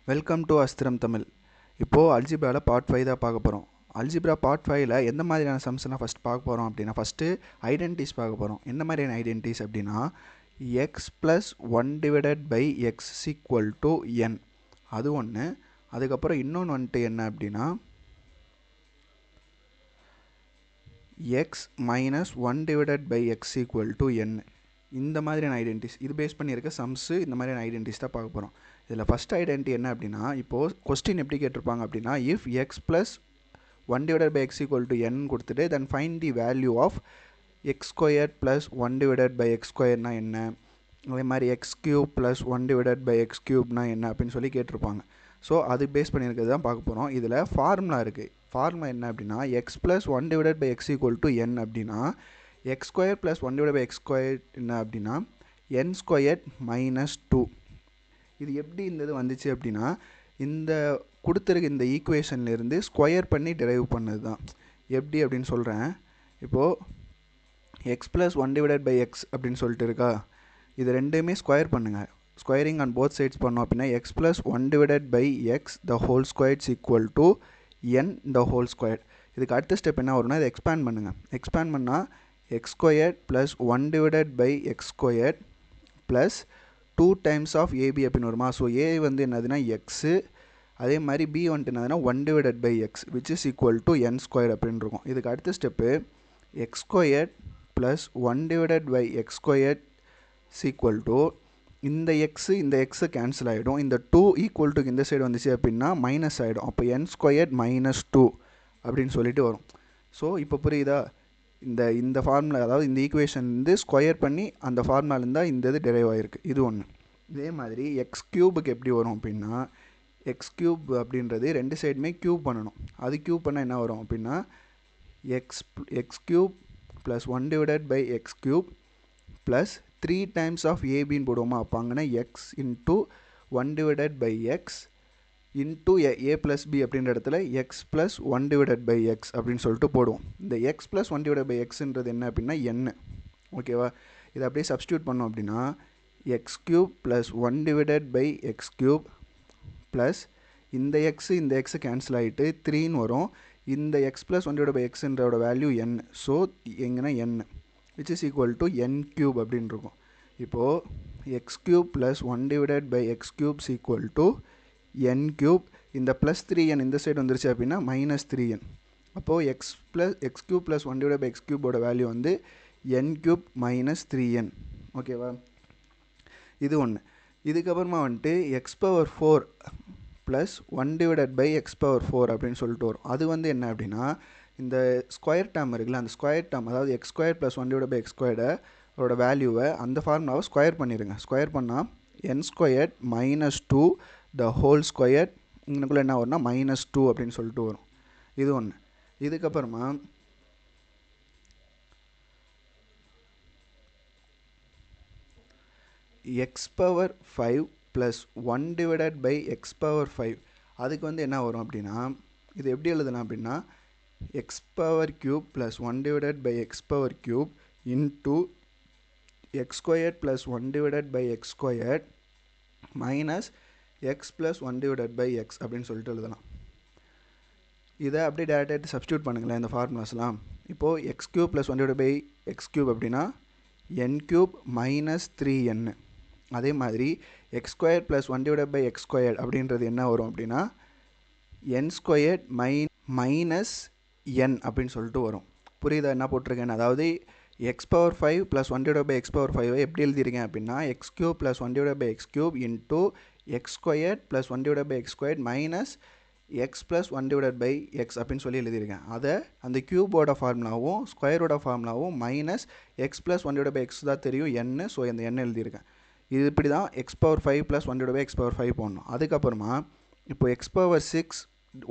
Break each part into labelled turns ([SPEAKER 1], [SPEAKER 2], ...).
[SPEAKER 1] Welcome to அஸ்திரம் தமிழ். இப்போது அல்ஜிப்ராவில் part 5 தான் பார்க்க போகிறோம். அல்ஜிப்ரா பார்ட் 5ல் எந்த மாதிரியான சம்ஸ்லாம் ஃபஸ்ட் பார்க்க போகிறோம் அப்படின்னா, ஃபஸ்ட்டு ஐடென்டிட்டிஸ் பார்க்க போகிறோம். என்ன மாதிரியான ஐடென்டிட்டிஸ் அப்படின்னா, x plus 1 divided by x equal to n, அது ஒன்று. அதுக்கப்புறம் இன்னொன்று வந்துட்டு என்ன அப்படின்னா, x minus 1 divided by x equal to n. இந்த மாதிரியான ஐடென்டிட்டிஸ் இது பேஸ் பண்ணியிருக்க சம்ஸு, இந்த மாதிரியான ஐடென்டிட்டிஸ் தான் பார்க்க போகிறோம். இதில் ஃபஸ்ட் ஐடென்டிட்டி என்ன அப்படின்னா, இப்போது கொஸ்டின் எப்படி கேட்டிருப்பாங்க அப்படின்னா, if x plus 1 divided by x equal to n கொடுத்துட்டு then find the value of x square plus 1 divided by x ஸ்கொயர்னா என்ன, அதே மாதிரி x cube plus 1 divided by x கியூப்னா என்ன அப்படின்னு சொல்லி கேட்டிருப்பாங்க. ஸோ அது பேஸ் பண்ணியிருக்கிறது தான் பார்க்க போகிறோம். இதில் ஃபார்முலா இருக்குது. ஃபார்முலா என்ன அப்படின்னா, x plus 1 divided by x equal to n அப்படின்னா, x square plus 1 divide by x square என்ன அப்படின்னா என் ஸ்கொயர் மைனஸ் 2. இது எப்படி இந்த வந்துச்சு அப்படின்னா, இந்த கொடுத்துருக்க இந்த ஈக்குவேஷன்லேருந்து ஸ்கொயர் பண்ணி டிரைவ் பண்ணது தான். எப்படி அப்படின்னு சொல்கிறேன். இப்போது x plus 1 divided by x அப்படின்னு சொல்லிட்டு இருக்கா, இது ரெண்டுமே ஸ்கொயர் பண்ணுங்கள். ஸ்கொயரிங் ஆன் போத் சைட்ஸ் பண்ணோம் அப்படின்னா x plus 1 divided by x the whole squares equal to n the whole square. இதுக்கு அடுத்த ஸ்டெப் என்ன வரும்னா, இதை எக்ஸ்பேண்ட் பண்ணுங்கள். எக்ஸ்பேண்ட் பண்ணால் x square plus 1 divided by x square plus 2 times of AB அப்படின்னு வருமா. ஸோ ஏ வந்து என்னதுன்னா எக்ஸு, அதே மாதிரி பி வந்துட்டு என்னதுன்னா 1 divided by x which is equal to n square அப்படின்னு இருக்கும். இதுக்கு அடுத்த step x square plus 1 divided by x square equal to இந்த எக்ஸு இந்த எக்ஸு கேன்சல் ஆகிடும். இந்த 2 ஈக்குவல் டு இந்த சைடு வந்துச்சு அப்படின்னா மைனஸ் ஆகிடும். அப்போ என் ஸ்கொயர் மைனஸ் 2 அப்படின்னு சொல்லிட்டு வரும். ஸோ இப்போ புரியுதா, இந்த ஃபார்முலா, அதாவது இந்த ஈக்குவேஷன் வந்து ஸ்கொயர் பண்ணி அந்த ஃபார்முலாலேருந்து தான் இந்த இது டெரைவ் ஆகிருக்கு. இது ஒன்று. இதே மாதிரி எக்ஸ் க்யூபுக்கு எப்படி வரும் அப்படின்னா, எக்ஸ் க்யூப் அப்படின்றது ரெண்டு சைடுமே க்யூப் பண்ணணும். அது க்யூப் பண்ணால் என்ன வரும் அப்படின்னா, x cube plus 1 divided by x cube plus 3 times of ஏபின்னு போடுவோமா. அப்போ அங்கன்னா x into 1 divided by x into a plus b அப்படின்ற இடத்துல x plus 1 divided by x அப்படின்னு சொல்லிட்டு போடுவோம். இந்த எக்ஸ் ப்ளஸ் 1 டிவைடட் பை எக்ஸ்ன்றது என்ன அப்படின்னா என். ஓகேவா, இதை அப்படியே சப்ஸ்டியூட் பண்ணோம் அப்படின்னா x cube plus 1 divided by x cube plus இந்த எக்ஸு கேன்சல் ஆகிட்டு 3ன்னு வரும். இந்த எக்ஸ் ப்ளஸ் 1 டிவைட் பை எக்ஸ்ன்றோட வேல்யூ என். ஸோ எங்கன்னா n which is equal to n cube அப்படின்னு இருக்கும். இப்போது x cube plus 1 divided by x cubes equal to n cube. இந்த ப்ளஸ் 3n இந்த சைடு வந்துருச்சு அப்படின்னா மைனஸ் 3n. அப்போது x cube plus 1 divide by x க்யூபோட வேல்யூ வந்து என் க்யூப் மைனஸ் 3n. ஓகேவா, இது ஒன்று. இதுக்கப்புறமா வந்துட்டு x power 4 plus 1 divided by x power 4 அப்படின்னு சொல்லிட்டு வரும். அது வந்து என்ன அப்படின்னா, இந்த ஸ்கொயர் டேர்ம் இருக்குல்ல, அந்த ஸ்கொயர் டேர்ம், அதாவது x square plus 1 divide by x ஸ்கொயரோட வேல்யூவை அந்த ஃபார்முலாவை ஸ்கொயர் பண்ணிடுங்க. ஸ்கொயர் பண்ணால் n square minus 2 the whole square, இங்கனுக்குள்ளே என்ன வரும்னா மைனஸ் 2 அப்படின்னு சொல்லிட்டு வரும். இது ஒன்று. இதுக்கப்புறமா x power 5 plus 1 divided by x power 5, அதுக்கு வந்து என்ன வரும் அப்படின்னா, இது எப்படி எழுதலாம் அப்படின்னா x power cube plus 1 divided by x power cube into x square plus 1 divided by x square minus x plus 1 divided by x அப்படின்னு சொல்லிட்டு எழுதலாம். இதை அப்படியே டேரெக்டாக சப்ஸ்டியூட் பண்ணுங்களேன் இந்த ஃபார்முலாஸ்லாம். இப்போது x cube plus 1 divide by x cube அப்படின்னா என் க்யூப் மைனஸ் 3n. அதே மாதிரி x square plus 1 divide by x square அப்படின்றது என்ன வரும் அப்படின்னா என் ஸ்கொயர் மைனஸ் என் அப்படின்னு சொல்லிட்டு வரும். புரியுதா என்ன போட்டிருக்கேன்? அதாவது x power 5 plus 1 divide by x power 5 எப்படி எழுதியிருக்கேன் அப்படின்னா x cube plus 1 divide by x cube into x square plus 1 divide by x square minus x plus 1 divide by x அப்படின்னு சொல்லி எழுதியிருக்கேன். அதை அந்த க்யூபோட ஃபார்முலாவும் ஸ்கொயரோட ஃபார்முலாவும் minus x plus 1 divide by x தான் தெரியும் என். ஸோ இந்த என் எழுதியிருக்கேன். இது இப்படி தான் x power 5 plus 1 divide by x power 5 போடணும். அதுக்கப்புறமா இப்போ x power 6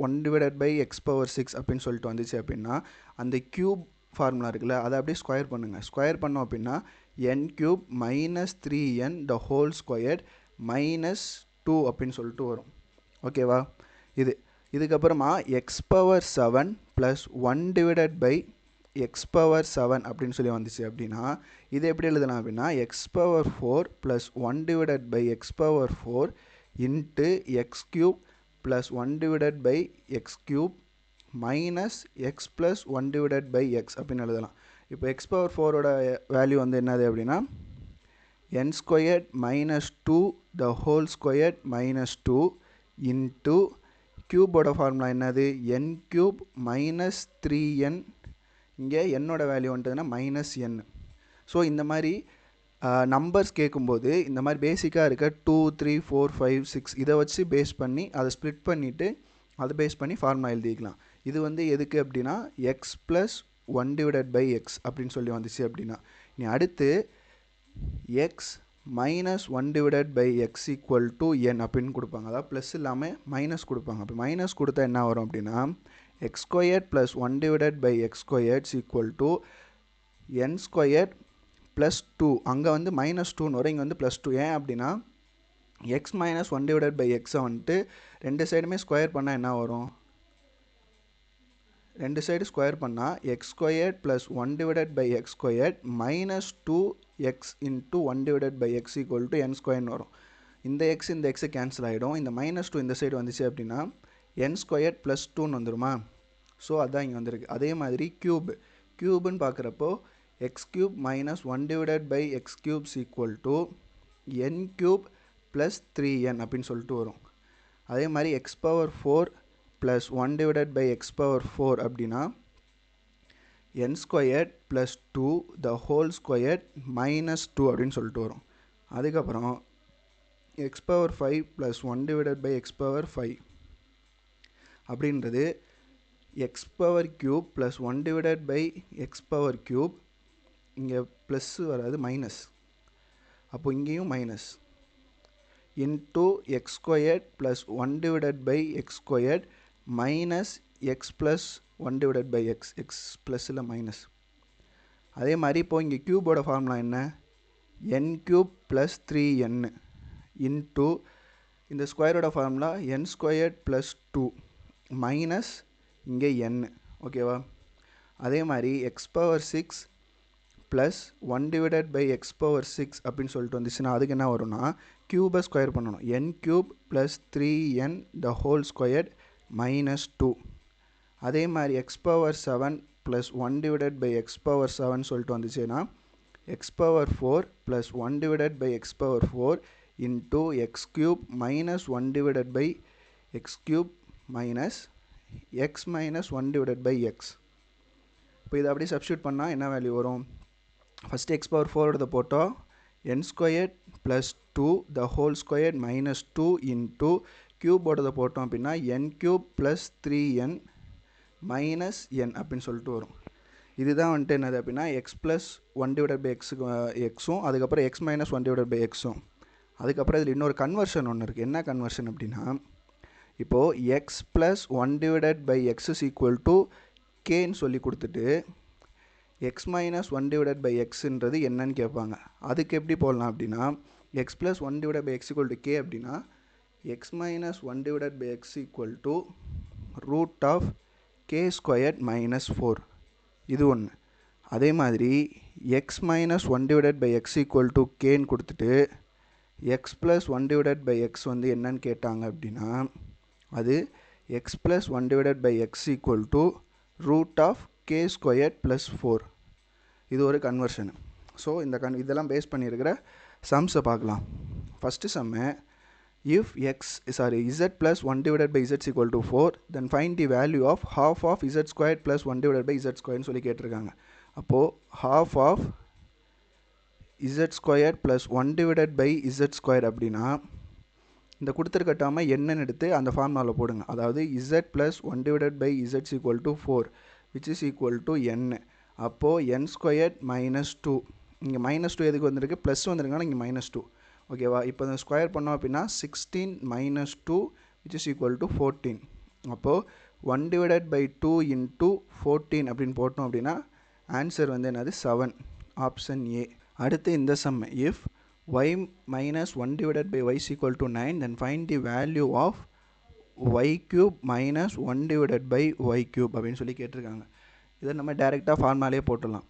[SPEAKER 1] 1 divided by x power 6 அப்படின்னு சொல்லிட்டு வந்துச்சு அப்படின்னா அந்த க்யூப் ஃபார்முலா இருக்குல்ல, அதை அப்படியே ஸ்கொயர் பண்ணுங்கள். ஸ்கொயர் பண்ணோம் அப்படின்னா n cube minus 3n the whole square minus 2 அப்படின்னு சொல்லிட்டு வரும். ஓகேவா, இதுக்கப்புறமா x power 7 plus 1 divided by x power 7 அப்படின்னு சொல்லி வந்துச்சு அப்படின்னா இது எப்படி எழுதலாம் அப்படின்னா x power 4 plus 1 divided by x power 4 into x cube plus 1 divided by x cube minus x plus 1 divided by x அப்படின்னு எழுதலாம். இப்போ எக்ஸ் பவர் 4ஓட வேல்யூ வந்து என்னது அப்படின்னா n squared minus 2 the whole squared minus 2 into கியூபோட formula என்னது n cube minus 3n. இங்கே என்னோட வேல்யூ வந்துட்டுதுன்னா மைனஸ் n. ஸோ இந்த மாதிரி நம்பர்ஸ் கேட்கும்போது இந்த மாதிரி பேசிக்காக இருக்க 2 3 4 5 6 இதை வச்சு பேஸ் பண்ணி அதை ஸ்ப்ளிட் பண்ணிவிட்டு அதை பேஸ் பண்ணி ஃபார்முலா எழுதிக்கலாம். இது வந்து எதுக்கு அப்படின்னா x plus 1 divided by x அப்படின்னு சொல்லி வந்துச்சு அப்படின்னா. இனி அடுத்து x minus 1 divided by x equal to n அப்படின்னு கொடுப்பாங்க. அதாவது ப்ளஸ் இல்லாமல் மைனஸ் கொடுப்பாங்க. அப்போ மைனஸ் கொடுத்தா என்ன வரும் அப்படின்னா x squared plus 1 divided by x squareds equal to n squared plus 2. அங்கே வந்து மைனஸ் 2ன்னு வரும், இங்கே வந்து ப்ளஸ் 2. ஏன் அப்படின்னா எக்ஸ் மைனஸ் 1 டிவைடட் பை எக்ஸை வந்துட்டு ரெண்டு சைடுமே ஸ்கொயர் பண்ணால் என்ன வரும், ரெண்டு சைடு ஸ்கொயர் பண்ணால் x squared plus 1 divided by x squared minus 2x into 1 divided by x equal to n ஸ்கொயர்னு வரும். இந்த எக்ஸ் இந்த எக்ஸு கேன்சல் ஆகிடும். இந்த மைனஸ் 2 இந்த சைடு வந்துச்சு அப்படின்னா என் ஸ்கொயர்ட் ப்ளஸ் 2ன்னு வந்துடுமா. ஸோ அதுதான் இங்கே வந்திருக்கு. அதே மாதிரி க்யூப்னு பார்க்குறப்போ x cube minus 1 divided by x cubes equal to n cube plus 3n அப்படின்னு சொல்லிட்டு வரும். அதே மாதிரி x power 4 plus 1 divided by x power 4 அப்படின்னா n squared plus 2 the whole squared minus 2 அப்படின்னு சொல்லிட்டு வரும். அதுக்கப்புறம் x power 5 plus 1 divided by x power 5 அப்படின்றது x power cube plus 1 divided by x power cube, இங்கே ப்ளஸ் வராது minus, அப்போ இங்கேயும் minus, into x squared plus 1 divided by x squared minus x plus 1 divided by x, x ப்ளஸில் minus. அதே மாதிரி இப்போது இங்கே க்யூபோட ஃபார்முலா என்ன என் க்யூப் ப்ளஸ் 3n இன்ட்டு இந்த ஸ்கொயரோட formula n squared plus 2 minus இங்கே n. ஓகேவா. அதே மாதிரி x power 6 plus 1 divided by x power 6 அப்படின்னு சொல்லிட்டு வந்துச்சுன்னா அதுக்கு என்ன வரும்னா க்யூபை ஸ்கொயர் பண்ணணும். N cube plus 3n the whole squared minus 2. அதே மாதிரி x power 7 plus 1 divided by x power 7 சொல்லிட்டு வந்துச்சுன்னா x power 4 plus 1 divided by x power 4 into x cube minus 1 divided by x cube minus x minus 1 divided by x. இப்போ இதை அப்படியே substitute பண்ணால் என்ன value வரும், ஃபஸ்ட்டு எக்ஸ் பவர் 4 போட்டோம் n squared plus 2 the whole squared minus 2 into க்யூபோடதை போட்டோம் அப்படின்னா n cube plus 3n minus n அப்படின்னு சொல்லிட்டு வரும். இதுதான் வந்துட்டு என்னது அப்படின்னா எக்ஸ் ப்ளஸ் 1 டிவைடட் பை எக்ஸும் அதுக்கப்புறம் எக்ஸ் மைனஸ் 1 டிவைடட் பை எக்ஸும். அதுக்கப்புறம் இதில் இன்னொரு கன்வர்ஷன் ஒன்று இருக்குது. என்ன கன்வர்ஷன் அப்படின்னா இப்போது x plus 1 divided by x is equal to கேன்னு சொல்லி கொடுத்துட்டு எக்ஸ் மைனஸ் 1 டிவைடட் பை எக்ஸுன்றது என்னன்னு கேட்பாங்க. அதுக்கு எப்படி போடலாம் அப்படின்னா x plus 1 divided by x equal to K அப்படின்னா x minus 1 divided by x equal to root of K squared minus 4. இது ஒன்று. அதே மாதிரி x minus 1 divided by x equal to கேன்னு கொடுத்துட்டு x plus 1 divided by x வந்து என்னன்னு கேட்டாங்க அப்படின்னா அது x plus 1 divided by x equal to root of K squared plus 4. இது ஒரு கன்வர்ஷன். ஸோ இந்த இதெல்லாம் பேஸ் பண்ணியிருக்கிற சம்ஸை பார்க்கலாம். First Jammu if z plus 1 divided by z is equal to 4 then find the value of half of z squared plus 1 divided by z squared சொல்லி கேட்டிருக்காங்க. அப்போது half of z squared plus 1 divided by z squared அப்படின்னா இந்த கொடுத்துருக்க டேர்மை என்னன்னு எடுத்து அந்த ஃபார்முலாவில் போடுங்க. அதாவது z plus 1 divided by z is equal to 4 which is equal to n. அப்போது n squared minus 2, இங்கே மைனஸ் 2 எதுக்கு வந்திருக்கு ப்ளஸ் வந்துருக்காங்க, இங்கே மைனஸ் 2. ஓகேவா. இப்போ இந்த ஸ்கொயர் பண்ணோம் அப்படின்னா 16 minus 2 which is equal to 14. அப்போது 1 divided by 2 into 14 அப்படின்னு போட்டோம் அப்படின்னா ஆன்சர் வந்து என்னது 7, ஆப்ஷன் ஏ. அடுத்து இந்த sum if y minus 1 divided by y is equal to 9 then find the value of y cube minus 1 divided by y cube அப்படின்னு சொல்லி கேட்டிருக்காங்க. இதை நம்ம டைரெக்டாக ஃபார்முலாலே போட்டுடலாம்.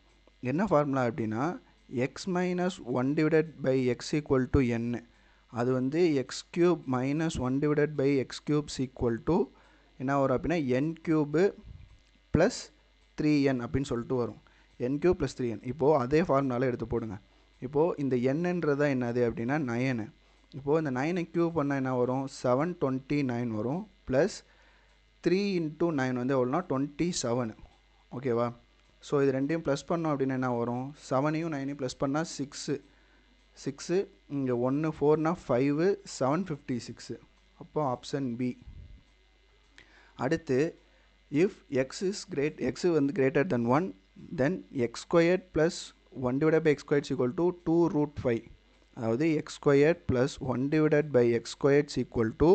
[SPEAKER 1] என்ன ஃபார்முலா அப்படின்னா x minus 1 divided by x equal to n. அது வந்து x cube minus 1 divided by x cubes equal to என்ன வரும் அப்படின்னா என் கியூபு ப்ளஸ் 3n அப்படின்னு சொல்லிட்டு வரும். n cube plus 3n. இப்போது அதே ஃபார்முலாவில் எடுத்து போடுங்க. இப்போது இந்த என்னன்றதா என்னது அப்படின்னா 9. இப்போது இந்த 9 கியூப் பண்ணால் என்ன வரும் 729 வரும் ப்ளஸ் 3 இன்ட்டு 9 வந்து எவ்வளோனா 27. ஓகேவா? ஸோ இது ரெண்டையும் ப்ளஸ் பண்ணோம் அப்படின்னா என்ன வரும் 7ஐயும் 9ஐயும் ப்ளஸ் பண்ணால் 6 இங்கே 1 4னா 5 756. அப்போ ஆப்ஷன் பி. அடுத்து if x வந்து greater than 1 then x squared plus 1 divided by x squared is equal to 2 root 5. அதாவது x squared plus 1 divided by x squared is equal to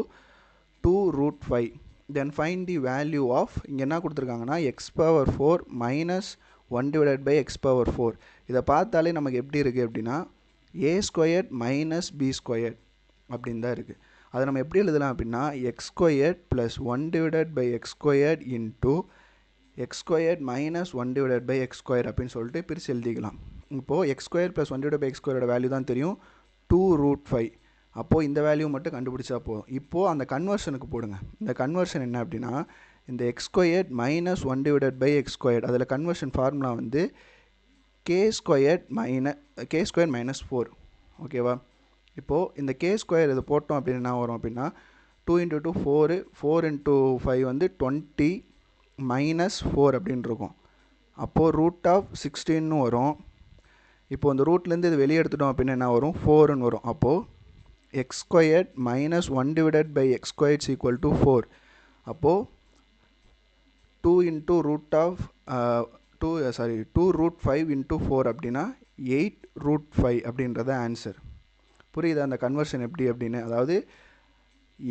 [SPEAKER 1] 2 root 5. then find the value of இங்கே என்ன கொடுத்துருக்காங்கன்னா x power 4 minus 1 divided by x power 4. இதை பார்த்தாலே நமக்கு எப்படி இருக்குது அப்படின்னா a squared minus b squared அப்படின்னு தான் இருக்குது. அதை நம்ம எப்படி எழுதலாம் அப்படின்னா x squared plus 1 divided by x squared into x squared minus 1 divided by x square அப்படின்னு சொல்லிட்டு பிரித்து எழுதிக்கலாம். இப்போது x square plus 1 divide by x ஸ்கொயரோட வேல்யூ தான் தெரியும் 2 ரூட் 5. அப்போது இந்த வேல்யூ மட்டும் கண்டுபிடிச்சா போதும். இப்போது அந்த கன்வர்ஷனுக்கு போடுங்க. இந்த கன்வர்ஷன் என்ன அப்படின்னா இந்த x squared minus 1 divided by x squared அதில் கன்வர்ஷன் ஃபார்முலா வந்து கே ஸ்கொயர்ட் மைனஸ் 4. ஓகேவா? இப்போது இந்த கே ஸ்கொயர் இது போட்டோம் அப்படின்னு என்ன வரும் அப்படின்னா 2 இன்ட்டு 2 4 4 இன்ட்டு 5 வந்து 20 மைனஸ் 4 அப்படின்னு இருக்கும். அப்போது ரூட் ஆஃப் 16ன்னு வரும். இப்போது இந்த ரூட்லேருந்து இது வெளியே எடுத்துட்டோம் அப்படின்னா என்ன வரும் 4ன்னு வரும். அப்போது x squared minus 1 divided by x squareds equal to 4. அப்போது 2 into root of 2 root 5 into 4 அப்படின்னா 8 ரூட் 5 அப்படின்றத ஆன்சர். புரியுது அந்த கன்வர்ஷன் எப்படி அப்படின்னு? அதாவது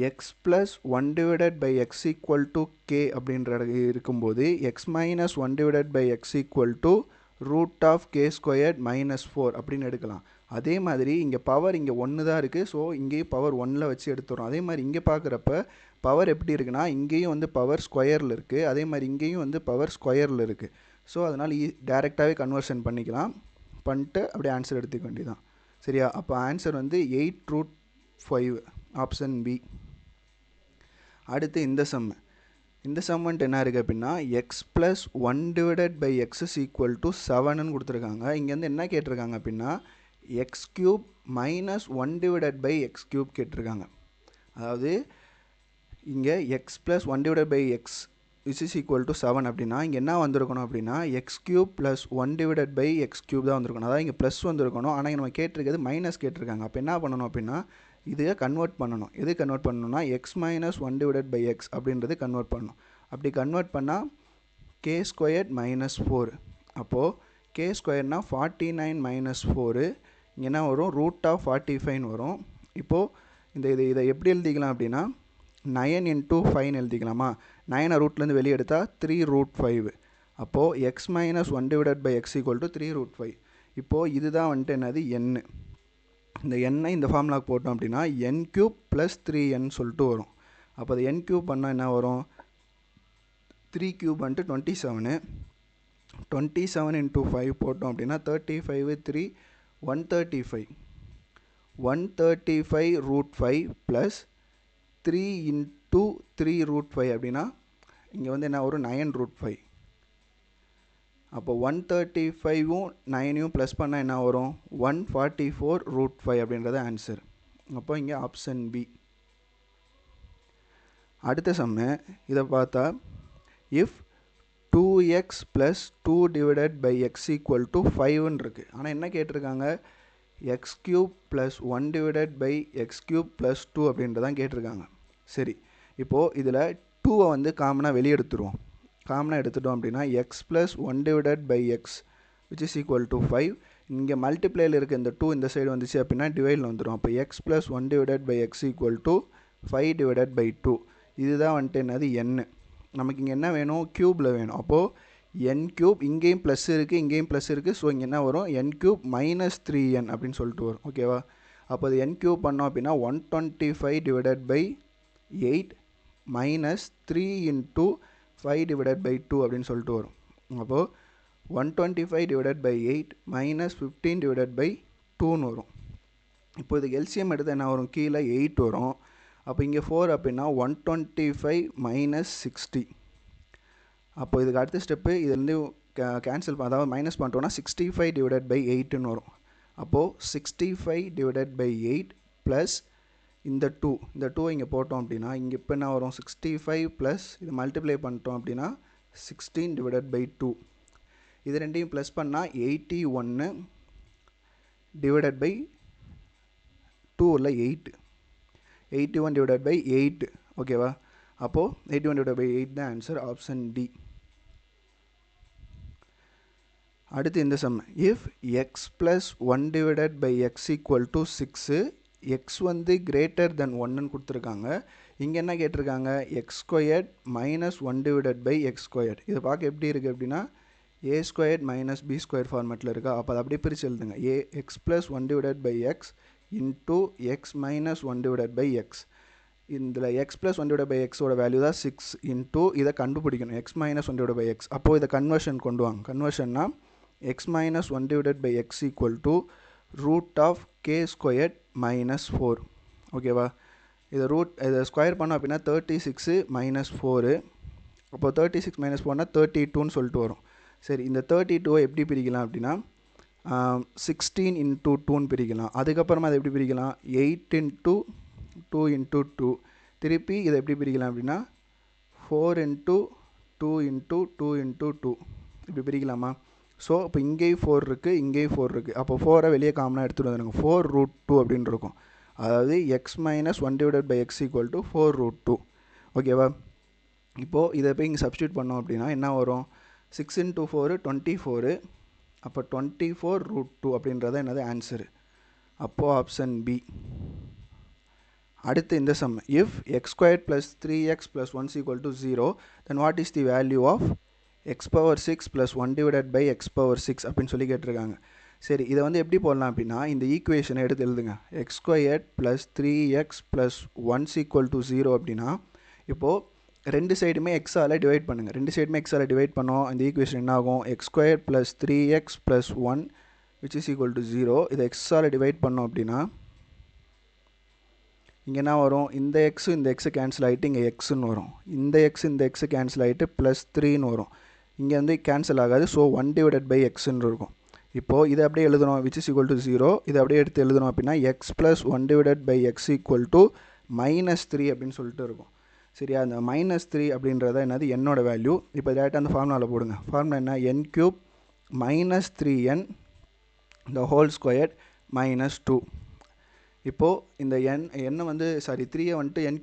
[SPEAKER 1] x plus 1 divided by x equal to k அப்படின்ற இருக்கும்போது x minus 1 divided by x equal to root of K squared minus 4 அப்படின்னு எடுக்கலாம். அதே மாதிரி இங்கே பவர் இங்கே 1 தான் இருக்குது. ஸோ இங்கேயும் பவர் 1ல் வச்சு எடுத்துகிறோம். அதே மாதிரி இங்கே பார்க்குறப்ப பவர் எப்படி இருக்குன்னா இங்கேயும் வந்து பவர் ஸ்கொயரில் இருக்குது. அதே மாதிரி இங்கேயும் வந்து பவர் ஸ்கொயரில் இருக்குது. ஸோ அதனால் டேரெக்டாகவே கன்வர்ஷன் பண்ணிட்டு அப்படியே ஆன்சர் எடுத்துக்க வேண்டியதான். சரியா? அப்போ ஆன்சர் வந்து 8 ரூட் 5 ஆப்ஷன் பி. அடுத்து இந்த சம்மன்ட்டு என்ன இருக்குது அப்படின்னா x plus 1 divided by x is equal to 7ன்னு கொடுத்துருக்காங்க. இங்கேருந்து என்ன கேட்டிருக்காங்க அப்படின்னா x cube minus 1 divided by x cube கேட்டிருக்காங்க. அதாவது இங்கே x plus 1 divided by x is equal to 7 அப்படின்னா இங்கே என்ன வந்திருக்கணும் அப்படின்னா x cube plus 1 divided by x cube தான் வந்திருக்கணும். அதாவது இங்கே ப்ளஸ் வந்திருக்கணும். ஆனால் நம்ம கேட்டிருக்கிறது மைனஸ் கேட்டிருக்காங்க. அப்போ என்ன பண்ணணும் அப்படின்னா இதை கன்வெர்ட் பண்ணணும். எது கன்வெர்ட் பண்ணணும்னா x minus 1 divided by x அப்படின்றது கன்வெர்ட் பண்ணணும். அப்படி கன்வெர்ட் பண்ணால் கே ஸ்கொயர் மைனஸ் 4. அப்போது கே ஸ்கொயர்னா 49 மைனஸ் 4 இங்கே என்ன வரும் ரூட் ஆஃப் 45 வரும். இப்போது இதை எப்படி எழுதிக்கலாம் அப்படின்னா 9 இன்ட்டு 5 எழுதிக்கலாமா? 9 ரூட்லேருந்து வெளியே எடுத்தால் 3 ரூட் 5. அப்போது x minus 1 divided by x equal to 3 root 5. இப்போது இதுதான் வந்துட்டு என்னது என். இந்த எண்ணை இந்த ஃபார்முலாக்கு போட்டோம் அப்படின்னா என் கியூப் ப்ளஸ் 3n சொல்லிட்டு வரும். அப்போ அது என் கியூப் பண்ணால் என்ன வரும் 3 கியூப் வந்துட்டு 27. 27 இன்ட்டு 5 போட்டோம் அப்படின்னா 35 3 135. 135 ரூட் 5 ப்ளஸ் 3 இன்ட்டு 3 ரூட் 5 அப்படின்னா இங்கே வந்து என்ன வரும் 9 ரூட் 5. அப்போ 135ம் 9யும் ப்ளஸ் பண்ணால் என்ன வரும் 144 ரூட் 5 அப்படின்றது ஆன்சர். அப்போ இங்கே ஆப்ஷன் பி. அடுத்த சம்மு இதை பார்த்தா if 2x plus 2 divided by x equal to 5ன்னு இருக்குது. ஆனால் என்ன கேட்டிருக்காங்க x cube plus 1 divided by x cube plus 2 அப்படின்றதான் கேட்டிருக்காங்க. சரி, இப்போது இதில் 2வை வந்து காமனாக வெளியே எடுத்துருவோம். காமனாக எடுத்துட்டோம் அப்படின்னா x plus 1 divided by x which is equal to 5. இங்கே மல்டிப்ளையில் இருக்க இந்த 2 இந்த சைடு வந்துச்சு அப்படின்னா டிவைடில் வந்துடும். அப்போ x plus 1 divided by x equal to 5 divided by 2. இதுதான் வந்துட்டு என்னது என். நமக்கு இங்கே என்ன வேணும் க்யூப்பில் வேணும். அப்போது என் க்யூப் இங்கேயும் ப்ளஸ் இருக்குது இங்கேயும் ப்ளஸ் இருக்குது. ஸோ இங்கே என்ன வரும் என் க்யூப் மைனஸ் 3n அப்படின்னு சொல்லிட்டு வரும். ஓகேவா? அப்போ அது என் க்யூப் பண்ணோம் அப்படின்னா 125 divided by 8 minus 3 into 5 divided by 2 அப்படின்னு சொல்லிட்டு வரும். அப்போது 125 divided by 8 minus 15 divided by 2ன்னு வரும். இப்போ இதுக்கு எல்சிஎம் எடுத்து என்ன வரும், கீழே 8 வரும். அப்போ இங்கே 4 அப்படின்னா 125 மைனஸ் 60. அப்போ இதுக்கு அடுத்த ஸ்டெப்பு இதுலேருந்து கேன்சல் அதாவது மைனஸ் பண்ணிட்டோன்னா 65 டிவைடட் பை 8ன்னு வரும். அப்போது 65 டிவைடட் பை 8 ப்ளஸ் இந்த 2 இங்கே போட்டோம் அப்படின்னா இங்கே இப்போ என்ன வரும், 65 ப்ளஸ் இது மல்டிப்ளை பண்ணிட்டோம் அப்படின்னா 16 டிவைடட் பை 2. இது ரெண்டையும் ப்ளஸ் பண்ணால் 81 டிவைடட் பை 2 இல்லை 8, 81 டிவைடட் பை 8. ஓகேவா? அப்போது 81 டிவைடட் பை 8 தான் ஆன்சர், ஆப்ஷன் டி. அடுத்து இந்த sum, if x plus 1 divided by x equal to 6, x வந்து கிரேட்டர் தென் 1ன்னு கொடுத்துருக்காங்க. இங்கே என்ன கேட்டிருக்காங்க, x squared minus 1 divided by x squared. இது பார்க்க எப்படி இருக்குது அப்படின்னா A squared minus B square ஃபார்மேட்டில் இருக்கா. அப்போ அதை அப்படியே பிரித்து எழுதுங்க. X plus 1 divided by x into x minus 1 divided by x. இதில் எக்ஸ் ப்ளஸ் 1 டிவைட் பை எக்ஸோட வேல்யூ தான் 6 இன்டூ இதை கண்டுபிடிக்கணும் x minus 1 divide by x. அப்போது இதை கன்வர்ஷன் கொண்டு வாங்க. கன்வர்ஷன்னா x minus 1 divided by x equal to root of K squared minus 4. ஓகேவா? இதை ஸ்கொயர் பண்ணோம் அப்படின்னா 36 மைனஸ் 4. அப்போது 36 மைனஸ் 4னா 32ன்னு சொல்லிட்டு வரும். சரி, இந்த 32 எப்படி பிரிக்கலாம் அப்படின்னா 16 இன்டூ 2ன்னு பிரிக்கலாம். அதுக்கப்புறமா அதை எப்படி பிரிக்கலாம், 8 இன்டூ 2 இன்டூ 2. திருப்பி இதை எப்படி பிரிக்கலாம் அப்படின்னா 4 இன்டூ 2 இன்டூ 2 இன்டூ 2 இப்படி பிரிக்கலாமா? ஸோ இப்போ இங்கேயும் 4 இருக்குது, இங்கேயும் 4 இருக்குது. அப்போ 4 வெளியே காமனாக எடுத்துகிட்டு வந்துடுங்க. 4 ரூட் 2 அப்படின்னு இருக்கும். அதாவது x minus 1 divided by x equal to 4 root 2. ஓகேவா? இப்போது இதை போய் இங்கே சப்ஸ்டியூட் பண்ணோம் அப்படின்னா என்ன வரும், 6 இன்டூ 4 24. அப்போ 24 ரூட் 2 அப்படின்றத என்னது ஆன்சரு. அப்போது ஆப்ஷன் பி. அடுத்து இந்த sum, if x square plus 3x plus 1 equal to 0, then what is the value of x power 6 plus 1 divided by x power 6 அப்படின்னு சொல்லி கேட்டிருக்காங்க. சரி, இதை வந்து எப்படி போடலாம் அப்படின்னா இந்த ஈக்குவேஷனை எடுத்து எழுதுங்க. X square plus 3x plus 1 equal to 0 அப்படின்னா இப்போது ரெண்டு சைடுமே எக்ஸால் டிவைட் பண்ணுங்கள். ரெண்டு சைடுமே எக்ஸால் டிவைட் பண்ணோம், இந்த ஈக்குவேஷன் என்ன ஆகும், X square plus 3x plus 1 which is equal to 0. இதை எக்ஸால் டிவைட் பண்ணோம் அப்படின்னா இங்கே என்ன வரும், இந்த எக்ஸு இந்த எக்ஸு கேன்சல் ஆகிட்டு இங்கே எக்ஸுன்னு வரும். இந்த எக்ஸு கேன்சல் ஆகிட்டு ப்ளஸ் 3ன்னு வரும். இங்கே வந்து கேன்சல் ஆகாது. ஸோ 1 டிவைடட் பை எக்ஸ்ன்னு இருக்கும். இப்போது இதை அப்படியே எழுதணும், விச் இஸ் ஈக்குவல் டு 0. இதை அப்படியே எடுத்து எழுதணும் அப்படின்னா x plus 1 divided by x equal to -3 அப்படின்னு சொல்லிட்டு இருக்கும். சரியா? அந்த -3 அப்படின்றத என்னது என்னோட வேல்யூ. இப்போ டேரெக்டாக அந்த ஃபார்முலாவில் போடுங்க. ஃபார்முலா என்ன, n cube minus 3n the whole square minus 2. இப்போது இந்த n வந்து 3யை வந்துட்டு n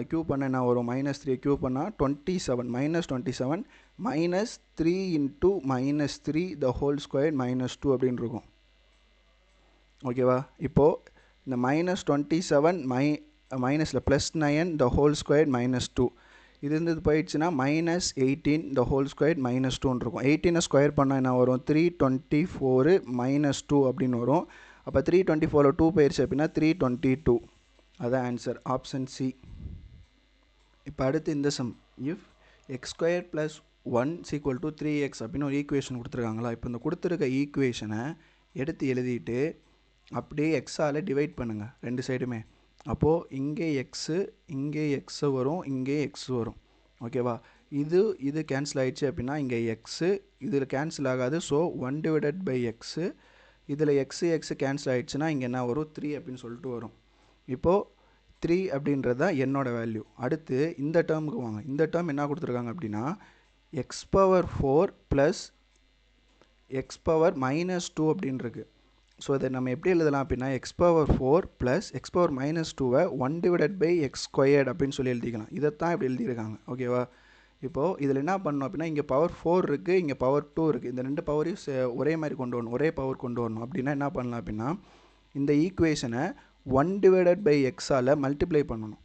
[SPEAKER 1] க்யூப் பண்ண என்ன வரும், -3 க்யூப் பண்ணால் 27 -27 மைனஸ் 3 இன்ட்டு -3 த ஹோல் ஸ்கொயர் மைனஸ் 2 அப்படின்னு இருக்கும். ஓகேவா? இப்போது இந்த -27 மைனஸில் +9 த ஹோல் ஸ்கொயர் minus 2 இது இருந்தது போயிடுச்சுன்னா -18 த ஹோல் ஸ்கொயர் minus 2ன்னு இருக்கும். 18 ஸ்கொயர் பண்ணால் என்ன வரும், 324 -2 அப்படின்னு வரும். அப்போ 324 2 போயிடுச்சு அப்படின்னா 322. அதான் ஆன்சர், ஆப்ஷன் சி. இப்போ அடுத்து இந்த sum, if x square plus 1 equal to 3x அப்படின்னு ஒரு ஈக்குவேஷன் கொடுத்துருக்காங்களா. இப்போ இந்த கொடுத்துருக்க ஈக்குவேஷனை எடுத்து எழுதிட்டு அப்படியே எக்ஸால் டிவைட் பண்ணுங்கள் ரெண்டு சைடுமே. அப்போது இங்கே எக்ஸு வரும், இங்கே எக்ஸு வரும். ஓகேவா? இது கேன்சல் ஆகிடுச்சு அப்படின்னா இங்கே எக்ஸு இதில் கேன்சல் ஆகாது. ஸோ 1 டிவைடட் பை எக்ஸு, இதில் எக்ஸு கேன்சல் ஆகிடுச்சுன்னா இங்கே என்ன வரும், 3 அப்படின்னு சொல்லிட்டு வரும். இப்போது 3 அப்படின்றது தான் என்னோட வேல்யூ. அடுத்து இந்த டேர்முக்கு வாங்க. இந்த டேர்ம் என்ன கொடுத்துருக்காங்க அப்படின்னா x power 4 plus x power -2 அப்படின்னு இருக்குது. ஸோ இதை நம்ம எப்படி எழுதலாம் அப்படின்னா x power 4 plus x power -2வை 1 டிவைடட் பை எக்ஸ் ஸ்கொயர்ட் அப்படின்னு சொல்லி எழுதிக்கலாம். இதைத்தான் இப்படி எழுதியிருக்காங்க. ஓகேவா? இப்போது இதில் என்ன பண்ணணும் அப்படின்னா இங்கே பவர் 4 இருக்குது, இங்கே பவர் 2 இருக்குது. இந்த ரெண்டு பவரையும் ஒரே மாதிரி கொண்டு வரணும், ஒரே பவர் கொண்டு வரணும். அப்படின்னா என்ன பண்ணலாம் அப்படின்னா இந்த ஈக்குவேஷனை 1 டிவைடட் பை எக்ஸால் மல்டிப்ளை பண்ணணும்.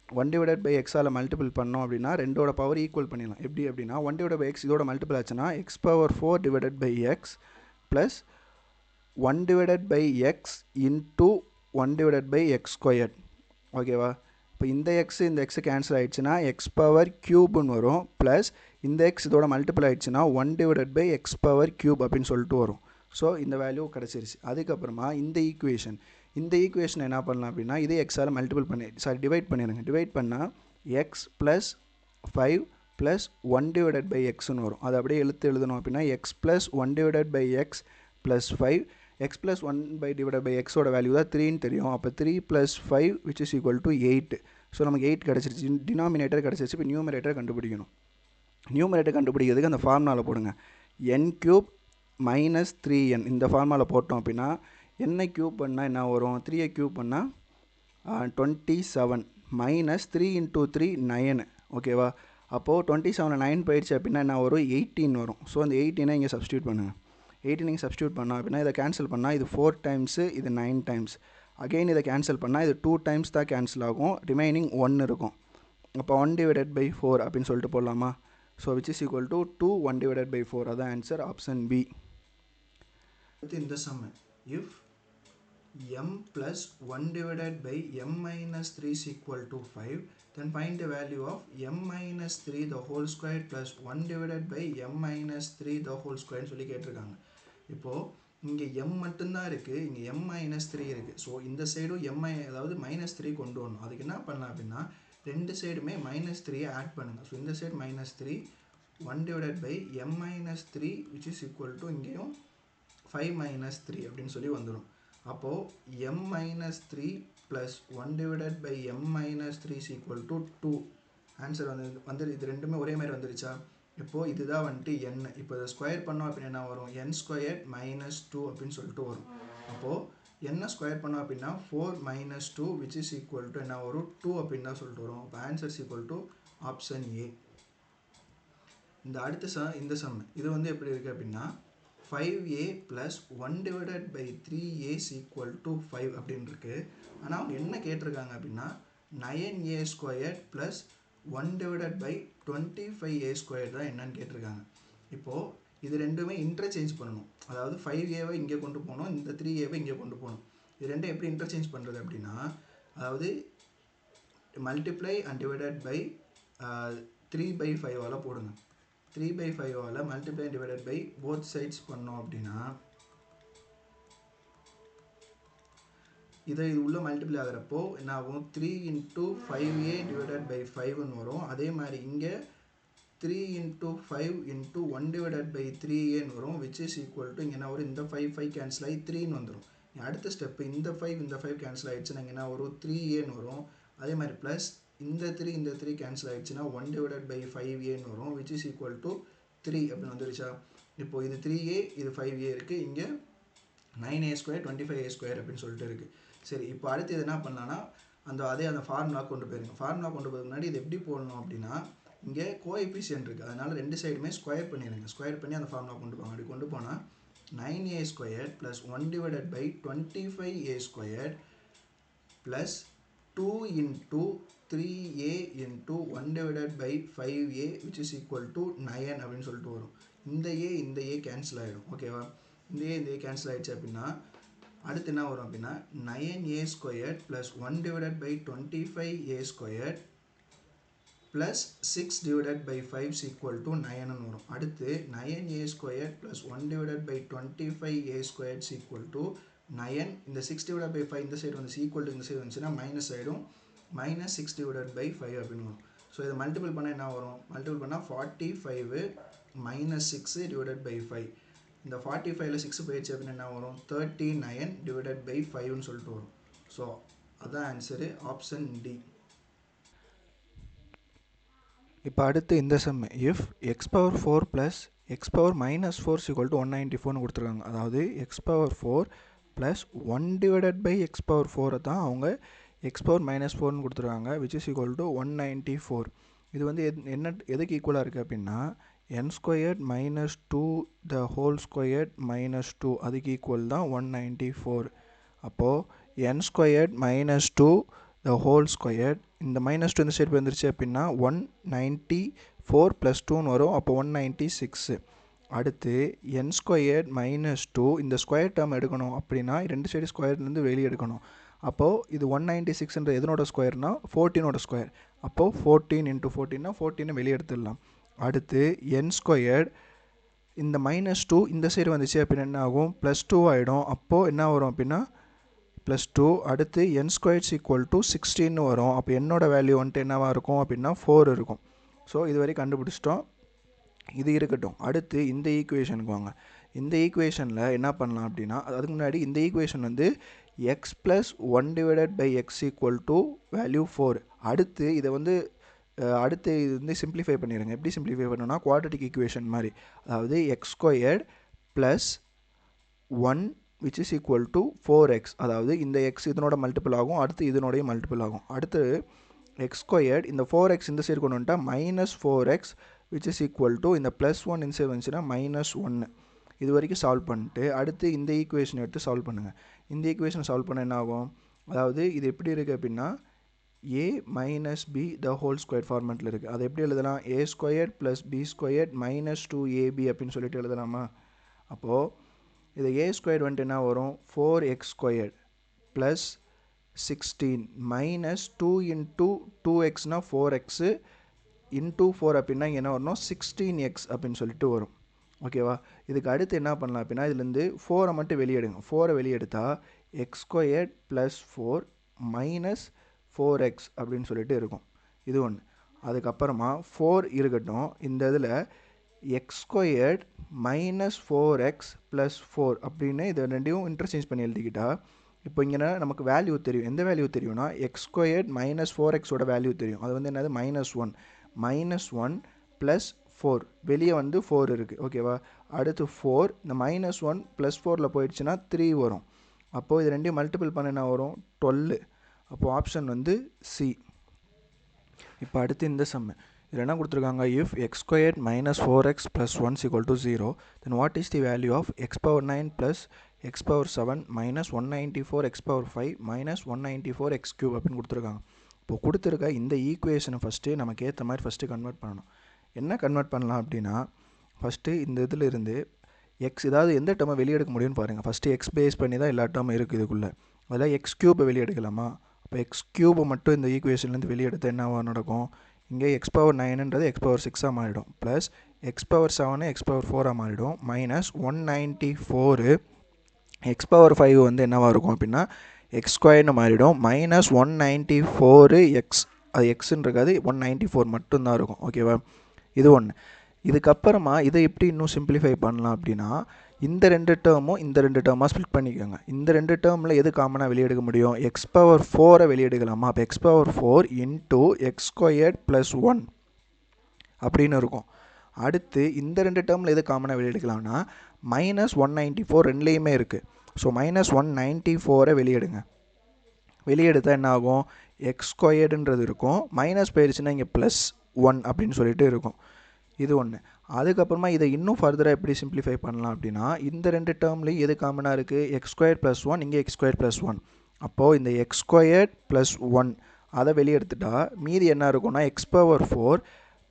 [SPEAKER 1] 1 டிவைடட் பை எக்ஸால் மல்டிபிள் பண்ணோம் அப்படின்னா ரெண்டோட பவர் ஈக்குவல் பண்ணிடலாம். எப்படி அப்படின்னா 1 டிவைட் பை எக்ஸ் இதோட மல்டிபிள் ஆச்சுன்னா x power 4 divided by x plus 1 divided by x into 1 divided by x squared. ஓகேவா? இப்போ இந்த எக்ஸு கேன்சல் ஆகிடுச்சுன்னா எக்ஸ் பவர் க்யூப்னு வரும். ப்ளஸ் இந்த எக்ஸ் இதோட மல்டிபிள் ஆகிடுச்சுன்னா 1 divided by x power cube அப்படின்னு சொல்லிட்டு வரும். ஸோ இந்த வேல்யூ கிடச்சிருச்சு. அதுக்கப்புறமா இந்த ஈக்குவேஷன் இந்த ஈக்குவேஷன் என்ன பண்ணலாம் அப்படின்னா இதே எக்ஸால் டிவைட் பண்ணிடுங்க. டிவைட் பண்ணால் x plus 5 plus 1 divided by எக்ஸ்னு வரும். அது அப்படியே எழுதணும் அப்படின்னா x plus 1 divided by x plus 5, x plus 1 divided by எக்ஸோட வேல்யூ தான் 3ன்னு தெரியும். அப்போ 3 plus 5 which is equal to 8. So நமக்கு 8 கிடச்சிருச்சு. டினாமினேட்டர் கிடச்சிருச்சு. இப்போ நியூமரேட்டர் கண்டுபிடிக்கணும். நியூமரேட்டர் கண்டுபிடிக்கிறதுக்கு அந்த ஃபார்முலாவில் போடுங்க. n கியூப் மைனஸ் 3n இந்த ஃபார்முலாவில் போட்டோம் அப்படின்னா n கியூப் பண்ணால் என்ன வரும்? 3 கியூப் பண்ணால் 27 மைனஸ் 3 இன்ட்டு 3 9. ஓகேவா? அப்போது 27 9 போயிடுச்சு அப்படின்னா என்ன வரும்? 18 வரும். ஸோ அந்த 18 இங்கே சப்ஸ்டியூட் பண்ணுங்கள். 18 நீங்கள் சப்ஸ்டியூட் பண்ணோம் அப்படின்னா இதை கேன்சல் பண்ணால் இது 4 டைம்ஸு, இது 9 டைம்ஸ். அகெயின் இதை கேன்சல் பண்ணால் இது 2 டைம்ஸ் தான் கேன்சல் ஆகும். ரிமைனிங் 1 இருக்கும். அப்போ 1 டிவைடட் பை 4 அப்படின்னு சொல்லிட்டு போடலாமா? So which is equal to 2 1 divided by 4. அதான் ஆன்சர், ஆப்ஷன் பி. இந்த sum if m plus 1 divided by m minus 3 is equal to 5, then find the value of m minus 3 the whole square plus 1 divided by m minus 3 the whole square சொல்லி கேட்டிருக்காங்க. இப்போது இங்கே m மட்டும்தான் இருக்குது, இங்கே m minus 3 இருக்குது. So இந்த சைடும் அதாவது மைனஸ் 3 கொண்டு வரணும். அதுக்கு என்ன பண்ணலாம் அப்படின்னா ரெண்டு சைடுமே மைனஸ் 3 ஆட் பண்ணுங்கள். ஸோ இந்த side minus 3 1 divided by m minus 3 which is equal to இங்கேயும் 5 minus 3 அப்படின்னு சொல்லி வந்துடும். அப்போது m minus 3 plus 1 divided by m minus 3 is equal to 2. Answer இது ரெண்டுமே ஒரே மாதிரி வந்துருச்சா? இப்போது இதுதான் வந்துட்டு n. இப்போ இதை ஸ்கொயர் பண்ணோம் அப்படின்னா என்ன வரும்? n ஸ்கொயர் மைனஸ் 2 அப்படின்னு சொல்லிட்டு வரும். அப்போது n ஸ்கொயர் பண்ணோம் அப்படின்னா 4 minus 2 which is equal to என்ன வரும்? 2 அப்படின்னு தான் சொல்லிட்டு வரும். அப்போ answer is equal to option A. இந்த அடுத்த இந்த சம் இது எப்படி இருக்குது அப்படின்னா 5a plus 1 divided by 3a is equal to 5 அப்படின்னு இருக்கு. ஆனால் அவங்க என்ன கேட்டிருக்காங்க அப்படின்னா 9a squared plus 1 divided by 25a squared தான் என்னன்னு கேட்டிருக்காங்க. இப்போது இது ரெண்டுமே இன்டர்சேஞ்ச் பண்ணணும். அதாவது 5aவை இங்கே கொண்டு போகணும், இந்த 3aவை இங்கே கொண்டு போகணும். இது ரெண்டும் எப்படி இன்டர்சேஞ்ச் பண்ணுறது அப்படின்னா அதாவது மல்டிப்ளை அண்ட் டிவைடட் பை 3/5 போடுங்க. 3/5 multiply divided by both sides பண்ணோம் அப்படின்னா இது உள்ள மல்டிப்ளை ஆகிறப்போ என்ன ஆகும்? 3 into 5a divided by 5ன்னு வரும். அதே மாதிரி இங்கே 3 into 5 into 1 divided by 3aன்னு வரும். which is equal to இங்கே என்ன வரும்? இந்த 5 கேன்சல் ஆகி 3ன்னு வந்துடும். அடுத்த ஸ்டெப்பு இந்த 5 கேன்சல் ஆகிடுச்சுன்னா இங்கே என்ன வரும்? 3aன்னு வரும். அதே மாதிரி ப்ளஸ் இந்த 3 கேன்சல் ஆகிடுச்சுன்னா 1 divided by 5aன்னு வரும். which is equal to 3 அப்படின்னு வந்துருச்சா? இப்போது இது 3a இது 5a இருக்குது. இங்கே 9a square 25a square அப்படின்னு சொல்லிட்டு இருக்குது. சரி, இப்போ அடுத்து இது என்ன பண்ணலான்னா அந்த ஃபார்முலா கொண்டு போயிருங்க. ஃபார்முலா கொண்டு போகிறதுக்கு முன்னாடி இது எப்படி போடணும் அப்படின்னா இங்கே கோஎஃபிஷியன்ட் இருக்குது, அதனால் ரெண்டு சைடுமே ஸ்கொயர் பண்ணிடுங்க. ஸ்கொயர் பண்ணி அந்த ஃபார்முலா கொண்டு போங்க. அப்படி கொண்டு போனால் 9a square plus 1 divided by 25a square plus 2 into 3a into 1 divided by 5a which is equal to 9 அப்படின்னு சொல்லிட்டு வரும். இந்த a கேன்சல் ஆகிடும். ஓகேவா? இந்த a கேன்சல் ஆகிடுச்சு அப்படின்னா அடுத்து என்ன வரும் அப்படின்னா 9a squared plus 1 divided by 25a squared plus 6 divided by 5 is equal to 9ன்னு வரும். அடுத்து 9a squared plus 1 divided by 25a squared is equal to 9. இந்த 6 divided by 5 இந்த சைடு வந்து equal to இந்த சைடு வந்துச்சுன்னா மைனஸ் ஆகிடும். minus 6 divided by 5 அப்படின்னு வரும். ஸோ இதை மல்டிபிள் பண்ணால் என்ன வரும்? மல்டிபிள் பண்ணால் 45 minus 6 divided by 5. இந்த 45ல் 6 போயிடுச்சு அப்படின்னு என்ன வரும்? 39 divided by 5ன்னு சொல்லிட்டு வரும். ஸோ அதான் ஆன்சரு, ஆப்ஷன் டி. இப்போ அடுத்து இந்த sum if x power 4 plus x power minus 4 is equal to 194ன்னு கொடுத்துருக்காங்க. அதாவது x power 4 plus 1 divided by x power 4 தான் அவங்க x பவர் மைனஸ் 4ன்னு கொடுத்துருக்காங்க. which is equal to 194. இது வந்து எதுக்கு ஈக்குவலாக இருக்குது அப்படின்னா n squared minus 2 the whole squared minus 2 அதுக்கு ஈக்குவல் தான் 194. அப்போது n squared minus 2 the whole squared இந்த மைனஸ் 2 இந்த சைடு வந்துருச்சு அப்படின்னா 194 ப்ளஸ் 2ன்னு வரும். அப்போ 196. அடுத்து n ஸ்கொயர்ட் மைனஸ் 2 இந்த ஸ்கொயர் டேர்ம் எடுக்கணும் அப்படின்னா ரெண்டு சைடு ஸ்கொயர்லேருந்து வெளியே எடுக்கணும். அப்போது இது 196ன்ற எதனோட ஸ்கொயர்னா 14ஓட ஸ்கொயர். அப்போது 14 into 14னா 14 வெளியே எடுத்துடலாம். அடுத்து n ஸ்கொயர்ட் இந்த மைனஸ் 2 இந்த சைடு வந்துச்சு அப்படின்னா என்ன ஆகும்? +2 ஆகிடும். அப்போது என்ன வரும் அப்படின்னா ப்ளஸ் 2 அடுத்து என் ஸ்கொயர்ஸ் ஈக்குவல் டு 16 வரும். அப்போ என்னோட வேல்யூ வந்துட்டு என்னவாக இருக்கும் அப்படின்னா 4 இருக்கும். ஸோ இது வரை கண்டுபிடிச்சிட்டோம். இது இருக்கட்டும். அடுத்து இந்த ஈக்குவேஷனுக்கு வாங்க. இந்த ஈக்குவேஷனில் என்ன பண்ணலாம் அப்படின்னா, அதுக்கு முன்னாடி இந்த ஈக்குவேஷன் வந்து x plus 1 divided by x equal to value 4. அடுத்து இதை வந்து அடுத்து இது வந்து சிம்பிளிஃபை பண்ணிடுங்க. எப்படி சிம்பிளிஃபை பண்ணணும்னா குவாட்ரட்டிக் ஈக்குவேஷன் மாதிரி. அதாவது X squared plus 1 which is equal to 4x. அதாவது இந்த x இதனோட மல்டிபிள் ஆகும், அடுத்து இதனோடைய மல்டிபிள் ஆகும். அடுத்து x ஸ்கொயர்ட் இந்த 4x இந்த சைடு கொண்டு வந்துட்டா minus 4x which is equal to இந்த ப்ளஸ் 1 இந்த சைடு வந்துச்சுன்னா மைனஸ் 1. இது வரைக்கும் சால்வ் பண்ணிட்டு அடுத்து இந்த ஈக்குவேஷன் எடுத்து சால்வ் பண்ணுங்கள். இந்த ஈக்குவேஷன் சால்வ் பண்ண என்ன ஆகும், அதாவது இது எப்படி இருக்குது அப்படின்னா a minus B the whole square ஃபார்மேட்டில் இருக்குது. அதை எப்படி எழுதலாம், a squared plus B squared minus 2ab அப்படின்னு சொல்லிட்டு எழுதலாமா. அப்போது இது a ஸ்கொயர்ட் வந்துட்டு என்ன வரும், 4x squared plus 16 minus 2 into 2xனா 4x இன்ட்டு 4 அப்படின்னா என்ன வரணும் 16x அப்படின்னு சொல்லிட்டு வரும். ஓகேவா. இதுக்கு அடுத்து என்ன பண்ணலாம் அப்படின்னா இதுலேருந்து 4 மட்டும் வெளியெடுங்க. 4 வெளியெடுத்தால் x squared plus 4 minus 4x அப்படின்னு சொல்லிட்டு இருக்கும். இது ஒன்று. அதுக்கப்புறமா 4 இருக்கட்டும். இந்த இதில் X squared minus 4x plus 4 அப்படின்னு இதை ரெண்டையும் இன்டர்சேஞ்ச் பண்ணி எழுதிக்கிட்டா இப்போ இங்கே நமக்கு வேல்யூ தெரியும். எந்த வேல்யூ தெரியும்னா எக்ஸ் ஸ்கொயர்ட் மைனஸ் 4xோட வேல்யூ தெரியும். அது வந்து என்னது -1 ப்ளஸ் 4 வெளியே வந்து 4 இருக்குது. ஓகேவா. அடுத்து 4 இந்த -1 ப்ளஸ் 4ல் போயிடுச்சுன்னா 3 வரும். அப்போது இது ரெண்டையும் மல்டிபிள் பண்ண என்ன வரும் 12. அப்போது ஆப்ஷன் வந்து சி. இப்போ அடுத்து இந்த சம்மு இதில் என்ன கொடுத்துருக்காங்க, if x squared minus 4x plus 1 equal to 0 then what is the value of x power 9 plus x power 7 minus 194 x power 5 minus 194 x cube அப்படின்னு கொடுத்துருக்காங்க. இப்போ கொடுத்துருக்க இந்த ஈக்குவேஷனை ஃபஸ்ட்டு நமக்கு ஏற்ற மாதிரி ஃபஸ்ட்டு கன்வெர்ட் பண்ணணும். என்ன கன்வெர்ட் பண்ணலாம் அப்படின்னா ஃபஸ்ட்டு இந்த இதில் இருந்து எக்ஸ் ஏதாவது எந்த டேர்மை வெளியெடுக்க முடியும்னு பாருங்கள். ஃபஸ்ட்டு எக்ஸ் பேஸ் பண்ணி தான் எல்லா டேர்மும் இருக்குது இதுக்குள்ளே. அதில் எக்ஸ் கியூப்பை வெளியெடுக்கலாமா. இப்போ எக்ஸ் கியூபை மட்டும் இந்த ஈக்குவேஷன்லேருந்து வெளியெடுத்து என்னவா நடக்கும், இங்கே எக்ஸ் பவர் 9ன்றது எக்ஸ் பவர் 6ஆக மாறிடும், plus x power 7 x power 4ஆக மாறிடும், மைனஸ் 194 எக்ஸ் பவர் 5 வந்து என்னவாக இருக்கும் அப்படின்னா எக்ஸ் ஸ்கொயர்னு மாறிடும், மைனஸ் 194 எக்ஸ், அது எக்ஸுன்னு இருக்காது 194 மட்டும்தான் இருக்கும். ஓகேவா. இது ஒன்று. இதுக்கப்புறமா இதை எப்படி இன்னும் சிம்பிளிஃபை பண்ணலாம் அப்படின்னா இந்த ரெண்டு டேர்மும் இந்த ரெண்டு டேர்மாக ஸ்ப்ளிட் பண்ணிக்கோங்க. இந்த ரெண்டு டேர்மில் எது காமனாக வெளியெடுக்க முடியும், எக்ஸ் பவர் 4 வெளியெடுக்கலாமா. அப்போ X power 4 into x squared plus 1 அப்படின்னு இருக்கும். அடுத்து இந்த ரெண்டு டேர்மில் எது காமனாக வெளியெடுக்கலாம்னா மைனஸ் 194 ரெண்டுலேயுமே இருக்குது. So minus 194 வெளியெடுங்க. வெளியெடுத்தால் என்ன ஆகும், எக்ஸ் ஸ்கொயர்டுன்றது இருக்கும், மைனஸ் போயிடுச்சுன்னா இங்கே ப்ளஸ் 1 அப்படின்னு சொல்லிட்டு இருக்கும். இது ஒன்று. அதுக்கப்புறமா இதை இன்னும் ஃபர்தராக எப்படி சிம்பிளிஃபை பண்ணலாம் அப்படின்னா இந்த ரெண்டு டேர்ம்லேயும் எது காமனாக இருக்குது, எக்ஸ் ஸ்கொயர் ப்ளஸ் 1, இங்கே எக்ஸ் ஸ்கொயர் ப்ளஸ் 1. அப்போது இந்த எக்ஸ் ஸ்கொயர் ப்ளஸ் 1 அதை வெளியெடுத்துட்டா மீதி என்ன இருக்கும்னா எக்ஸ் பவர் 4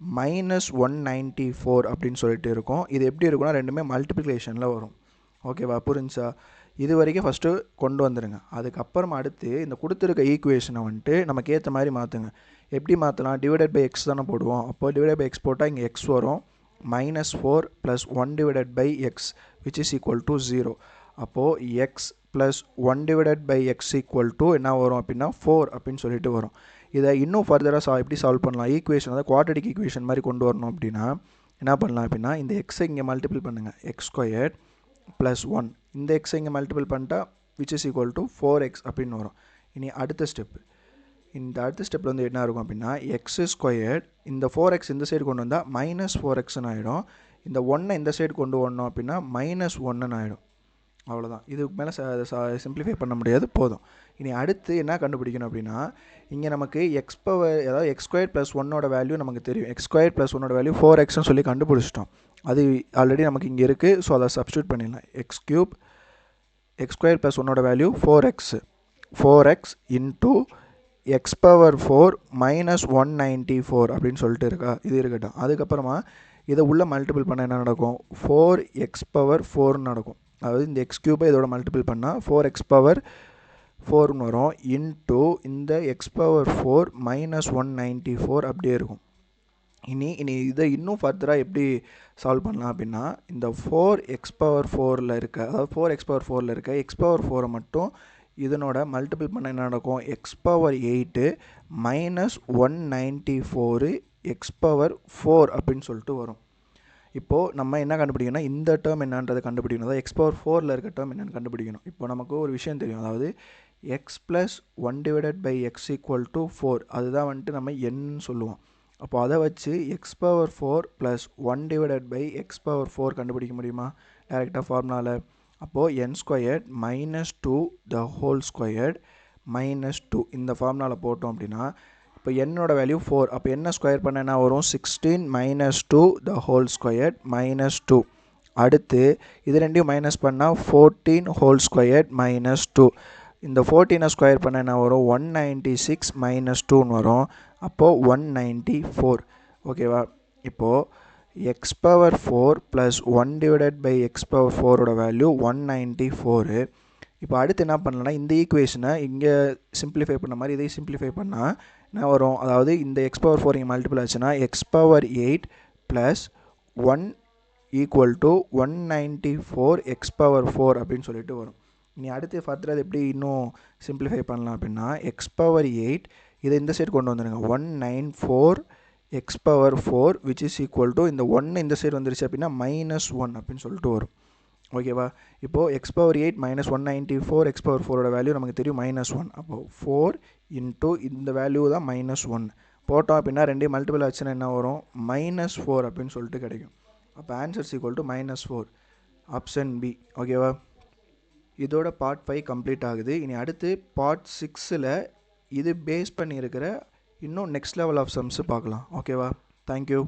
[SPEAKER 1] மைனஸ் 194 அப்படின்னு சொல்லிட்டு இருக்கும். இது எப்படி இருக்குன்னா ரெண்டுமே மல்டிப்ளிகேஷனில் வரும். ஓகேவா, புரிஞ்சா. இது வரைக்கும் ஃபஸ்ட்டு கொண்டு வந்துடுங்க. அதுக்கப்புறமா அடுத்து இந்த கொடுத்துருக்க ஈக்குவேஷனை வந்துட்டு நமக்கு ஏற்ற மாதிரி மாற்றுங்க. எப்படி மாற்றலாம், டிவைடட் பை எக்ஸ் தானே போடுவோம். அப்போது டிவைடட் பை எக்ஸ் போட்டால் இங்கே எக்ஸ் வரும், minus 4 plus 1 divided by x which is equal to 0. அப்போது x plus 1 divided by x equal to என்ன வரும் அப்படின்னா 4 அப்படின்னு சொல்லிட்டு வரும். இதை இன்னும் ஃபர்தராக எப்படி சால்வ் பண்ணலாம், ஈக்குவேஷன் அதாவது குவாட்ரட்டிக் ஈக்குவேஷன் மாதிரி கொண்டு வரணும் அப்படின்னா என்ன பண்ணலாம் அப்படின்னா இந்த எக்ஸை இங்கே மல்டிபிள் பண்ணுங்கள், எக்ஸ் ஸ்கொயர் ப்ளஸ் 1, இந்த எக்ஸை இங்கே மல்டிபிள் பண்ணிட்டா which is equal to 4x அப்படின்னு வரும். இனி அடுத்த ஸ்டெப்பு, இந்த அடுத்த ஸ்டெப்பில் வந்து என்ன இருக்கும் அப்படின்னா எக்ஸ் ஸ்கொயர்ட் இந்த 4x இந்த சைடு கொண்டு வந்தால் மைனஸ் 4xன்னு ஆகிடும், இந்த 1 இந்த சைடு கொண்டு வரணும் அப்படின்னா மைனஸ் 1ன்னு ஆகிடும். அவ்வளோதான். இதுக்கு மேலே சிம்பிளிஃபை பண்ண முடியாது, போதும். இனி அடுத்து என்ன கண்டுபிடிக்கணும் அப்படின்னா இங்கே நமக்கு எக்ஸ் பவர் அதாவது எக்ஸ் ஸ்கொயர் ப்ளஸ் 1ஓட வேல்யூ நமக்கு தெரியும். எக்ஸ் ஸ்கொயர் ப்ளஸ் 1ஓட வேல்யூ 4xன்னு சொல்லி கண்டுபிடிச்சிட்டோம். அது ஆல்ரெடி நமக்கு இங்கே இருக்குது. ஸோ அதை சப்ஸ்டியூட் பண்ணிடலாம். X cube x square plus 1ஓட value 4x into x power 4 minus 194 அப்படின்னு சொல்லிட்டு இருக்கா. இது இருக்கட்டும். அதுக்கப்புறமா இதை உள்ள மல்டிபிள் பண்ண என்ன நடக்கும், 4x பவர் 4 நடக்கும். அதாவது இந்த எக்ஸ் கியூப்பை இதோட மல்டிபிள் பண்ணால் 4x பவர் 4ன்னு வரும், இன்ட்டு இந்த எக்ஸ் பவர் 4 மைனஸ் 194 அப்படியே இருக்கும். இனி இதை இன்னும் ஃபர்தராக எப்படி சால்வ் பண்ணலாம் அப்படின்னா இந்த 4x பவர் 4ல் இருக்க அதாவது 4x பவர் 4ல் இருக்க எக்ஸ் பவர் 4 மட்டும் இதனோட மல்டிபிள் பண்ண என்ன நடக்கும், X power 8 minus 194 x power 4 அப்படின்னு சொல்லிட்டு வரும். இப்போது நம்ம என்ன கண்டுபிடிக்கணும்னா இந்த டேர்ம் என்னன்றதை கண்டுபிடிக்கணும். அதாவது எக்ஸ் பவர் 4ல் இருக்க டேர்ம் என்னென்னு கண்டுபிடிக்கணும். இப்போ நமக்கு ஒரு விஷயம் தெரியும், அதாவது x plus 1 divided by x equal to 4, அதுதான் வந்துட்டு நம்ம என்னு சொல்லுவோம். அப்போ அதை வச்சு x power 4 plus 1 divided by x power 4 கண்டுபிடிக்க முடியுமா டேரெக்டாக ஃபார்முலாவில். அப்போது n squared minus 2 the whole squared minus 2 இந்த ஃபார்முலாவில் போட்டோம் அப்படின்னா இப்போ என்னோட வேல்யூ 4. அப்போ என்ன ஸ்கொயர் பண்ண என்ன வரும், 16 minus 2 the whole squared minus 2. அடுத்து இது ரெண்டையும் மைனஸ் பண்ணால் 14 ஹோல் ஸ்கொயர்ட் மைனஸ் 2. இந்த 14 ஸ்கொயர் பண்ண என்ன வரும், 196 மைனஸ் 2ன்னு வரும். அப்போது 194. ஓகேவா. இப்போது x power 4 plus 1 divided by x power 4ஓட வேல்யூ 194. இப்போ அடுத்து என்ன பண்ணலாம்னா இந்த ஈக்குவேஷனை இங்கே சிம்பிளிஃபை பண்ண மாதிரி இதை சிம்பிளிஃபை பண்ணால் என்ன வரும், அதாவது இந்த எக்ஸ் பவர் 4 இங்கே மல்டிபிள் ஆச்சுன்னா x power 8 plus 1 equal to 194 x power 4 அப்படின்னு சொல்லிட்டு வரும். இனி அடுத்து ஃபர்தர் அது எப்படி இன்னும் சிம்பிளிஃபை பண்ணலாம் அப்படின்னா எக்ஸ் பவர் 8 இதை இந்த சைடு கொண்டு வந்துடுங்க, 194 x power 4 which is equal to இந்த 1 இந்த சைடு வந்துருச்சு அப்படின்னா மைனஸ் 1 அப்படின்னு சொல்லிட்டு வரும். ஓகேவா. இப்போது x power 8 minus 194 x power 4ஓட வேல்யூ நமக்கு தெரியும் மைனஸ் 1. அப்போது 4 இன்ட்டு இந்த வேல்யூ தான் மைனஸ் 1 போட்டோம் அப்படின்னா ரெண்டையும் மல்டிபிள் ஆச்சுன்னா என்ன வரும், மைனஸ் 4 அப்படின்னு சொல்லிட்டு கிடைக்கும். அப்போ answers equal to minus 4, option B. ஓகேவா. இதோட பார்ட் 5 கம்ப்ளீட் ஆகுது. இனி அடுத்து பார்ட் 6ல் இது பேஸ் பண்ணி இருக்கிற இன்னும் நெக்ஸ்ட் லெவல் ஆஃப் சம்ஸ் பார்க்கலாம். ஓகேவா. தேங்க்யூ.